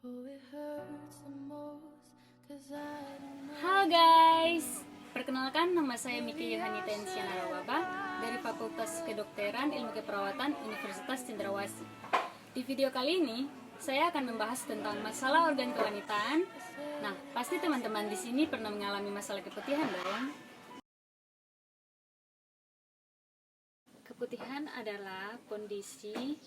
Halo guys, perkenalkan nama saya Miki Yohanita Ensiana Rawaba dari Fakultas Kedokteran Ilmu Keperawatan Universitas Cendrawasih. Di video kali ini, saya akan membahas tentang masalah organ kewanitaan. Nah, pasti teman-teman di sini pernah mengalami masalah keputihan dong. Keputihan adalah kondisi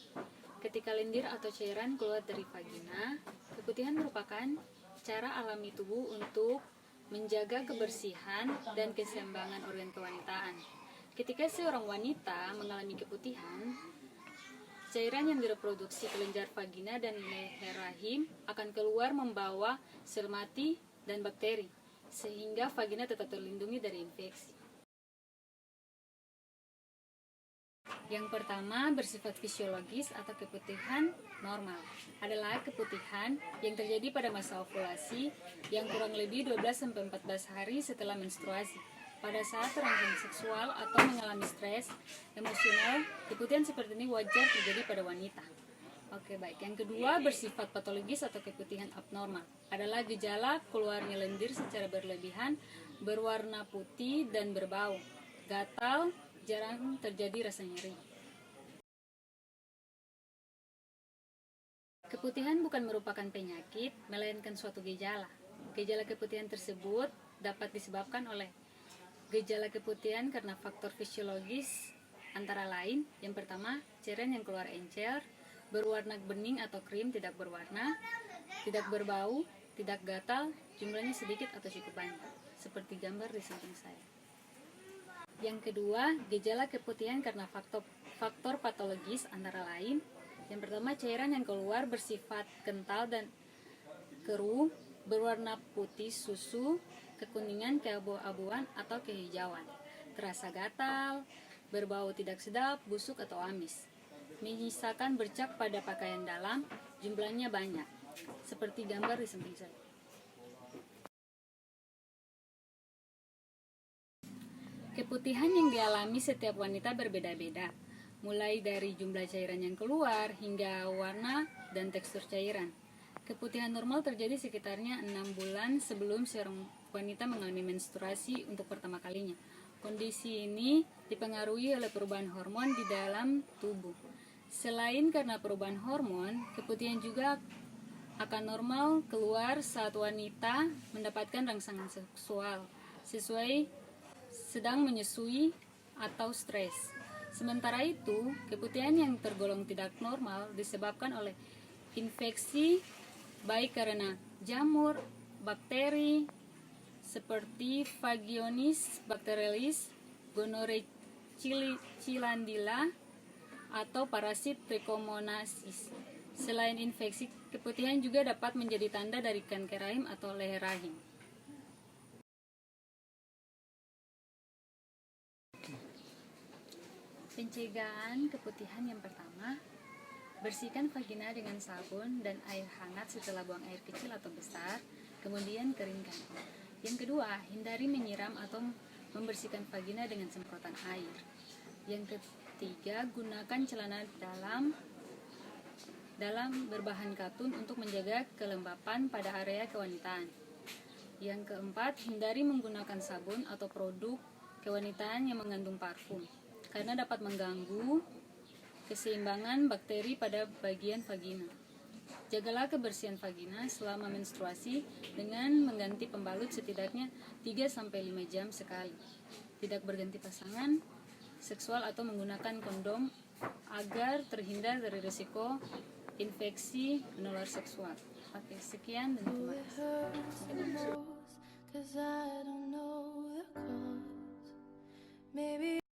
ketika lendir atau cairan keluar dari vagina. Keputihan merupakan cara alami tubuh untuk menjaga kebersihan dan keseimbangan organ kewanitaan. Ketika seorang wanita mengalami keputihan, cairan yang direproduksi kelenjar vagina dan leher rahim akan keluar membawa sel mati dan bakteri, sehingga vagina tetap terlindungi dari infeksi. Yang pertama, bersifat fisiologis atau keputihan normal adalah keputihan yang terjadi pada masa ovulasi yang kurang lebih 12-14 hari setelah menstruasi. Pada saat terangsang seksual atau mengalami stres emosional, keputihan seperti ini wajar terjadi pada wanita. Oke, baik. Yang kedua, bersifat patologis atau keputihan abnormal adalah gejala keluarnya lendir secara berlebihan, berwarna putih dan berbau, gatal, jarang terjadi rasa nyeri. Keputihan bukan merupakan penyakit, melainkan suatu gejala. Gejala keputihan tersebut dapat disebabkan oleh gejala keputihan karena faktor fisiologis antara lain. Yang pertama, cairan yang keluar encer, berwarna bening atau krim, tidak berwarna, tidak berbau, tidak gatal, jumlahnya sedikit atau cukup banyak, seperti gambar di samping saya. Yang kedua, gejala keputihan karena faktor patologis antara lain. Yang pertama, cairan yang keluar bersifat kental dan keruh, berwarna putih susu, kekuningan, keabu-abuan atau kehijauan, terasa gatal, berbau tidak sedap, busuk atau amis, menyisakan bercak pada pakaian dalam, jumlahnya banyak, seperti gambar di samping saya. Keputihan yang dialami setiap wanita berbeda-beda, mulai dari jumlah cairan yang keluar hingga warna dan tekstur cairan. Keputihan normal terjadi sekitarnya 6 bulan sebelum seorang wanita mengalami menstruasi untuk pertama kalinya. Kondisi ini dipengaruhi oleh perubahan hormon di dalam tubuh. Selain karena perubahan hormon, keputihan juga akan normal keluar saat wanita mendapatkan rangsangan seksual sesuai sedang menyusui atau stres. Sementara itu, keputihan yang tergolong tidak normal disebabkan oleh infeksi baik karena jamur, bakteri seperti Vagiosis bacterialis, Gonorrhea cilandila, atau parasit Trichomonasis. Selain infeksi, keputihan juga dapat menjadi tanda dari kanker rahim atau leher rahim. Pencegahan keputihan yang pertama, bersihkan vagina dengan sabun dan air hangat setelah buang air kecil atau besar, kemudian keringkan. Yang kedua, hindari menyiram atau membersihkan vagina dengan semprotan air. Yang ketiga, gunakan celana dalam berbahan katun untuk menjaga kelembapan pada area kewanitaan. Yang keempat, hindari menggunakan sabun atau produk kewanitaan yang mengandung parfum, karena dapat mengganggu keseimbangan bakteri pada bagian vagina. Jagalah kebersihan vagina selama menstruasi dengan mengganti pembalut setidaknya 3-5 jam sekali. Tidak berganti pasangan seksual atau menggunakan kondom agar terhindar dari risiko infeksi menular seksual. Oke, sekian dan terima kasih.